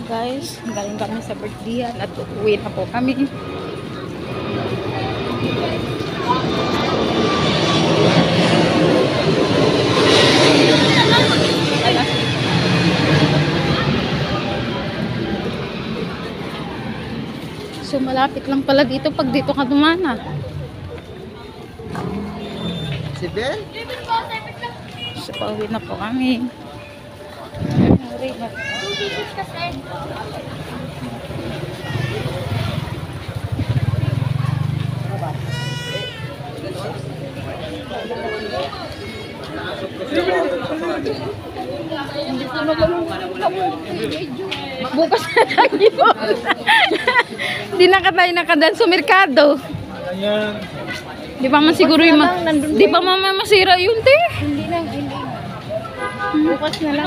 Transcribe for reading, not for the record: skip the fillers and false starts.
Guys, galing kami sa birthday at uuwi na po kami. So malapit lang pala dito pag dito ka dumana. Si Ben? So pauwi na po kami. Bukas na lang yun. Di na ka tayo nakadan sa merkado. Di pa man siguro yung di pa man masira yun, te. Hindi na. Bukas na lang.